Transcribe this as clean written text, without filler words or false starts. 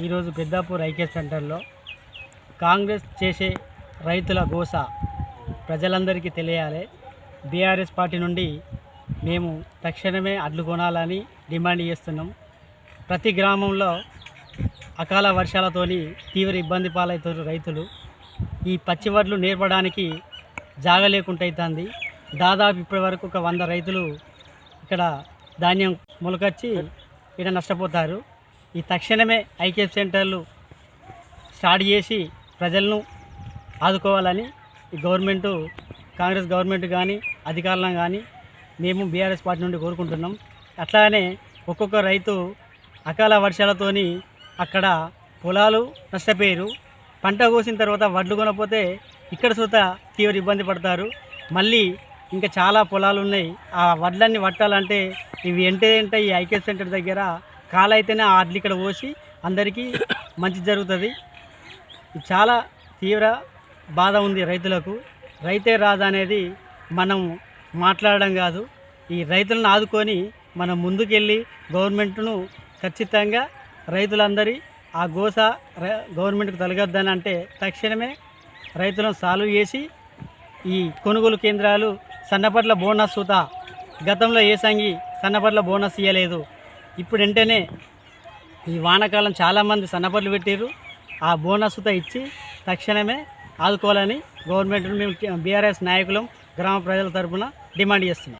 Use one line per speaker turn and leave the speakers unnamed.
ఈరోజు పెద్దాపూర్ ఐక్య సెంటర్లో కాంగ్రెస్ చేసే రైతుల గోస ప్రజలందరికీ తెలియాలి. బీఆర్ఎస్ పార్టీ నుండి మేము తక్షణమే అడ్లు కొనాలని డిమాండ్ చేస్తున్నాం. ప్రతి గ్రామంలో అకాల వర్షాలతోని తీవ్ర ఇబ్బంది పాలవుతారు రైతులు. ఈ పచ్చి వడ్లు నేర్పడానికి జాగా లేకుండా అవుతుంది. దాదాపు ఇప్పటి వరకు ఒక 100 రైతులు ఇక్కడ ధాన్యం మొలకొచ్చి ఇక్కడ నష్టపోతారు. ఈ తక్షణమే ఐక్య సెంటర్లు స్టార్ట్ చేసి ప్రజలను ఆదుకోవాలని ఈ గవర్నమెంటు, కాంగ్రెస్ గవర్నమెంట్ కానీ అధికారులను కానీ మేము బీఆర్ఎస్ పార్టీ నుండి కోరుకుంటున్నాం. అట్లానే ఒక్కొక్క రైతు అకాల వర్షాలతోని అక్కడ పొలాలు నష్టపోయారు. పంట కోసిన తర్వాత వడ్లు కొనపోతే ఇక్కడ సుత తీవ్ర ఇబ్బంది పడతారు. మళ్ళీ ఇంకా చాలా పొలాలు ఉన్నాయి. ఆ వడ్లన్నీ పట్టాలంటే ఇవి ఎంటే ఈ ఐక్య సెంటర్ దగ్గర కాలైతేనే ఆ వడ్లు ఇక్కడ పోసి అందరికీ మంచి జరుగుతుంది. చాలా తీవ్ర బాధ ఉంది రైతులకు. రైతే రాజు అనేది మనం మాట్లాడడం కాదు, ఈ రైతులను ఆదుకొని మనం ముందుకెళ్ళి గవర్నమెంట్ను ఖచ్చితంగా రైతులందరి ఆ గోస గవర్నమెంట్కు తొలగొద్దని అంటే తక్షణమే రైతులను సాల్వ్ చేసి ఈ కొనుగోలు కేంద్రాలు సన్నపట్ల బోనస్ సూత గతంలో ఏసంగి సన్నపట్ల బోనస్ ఇవ్వలేదు. ఇప్పుడు వెంటనే ఈ వానాకాలం చాలామంది సన్నపట్లు పెట్టారు. ఆ బోనస్ సూత ఇచ్చి తక్షణమే ఆదుకోవాలని గవర్నమెంట్ను మేము బీఆర్ఎస్ నాయకులం గ్రామ ప్రజల తరఫున డిమాండ్ చేస్తున్నాం.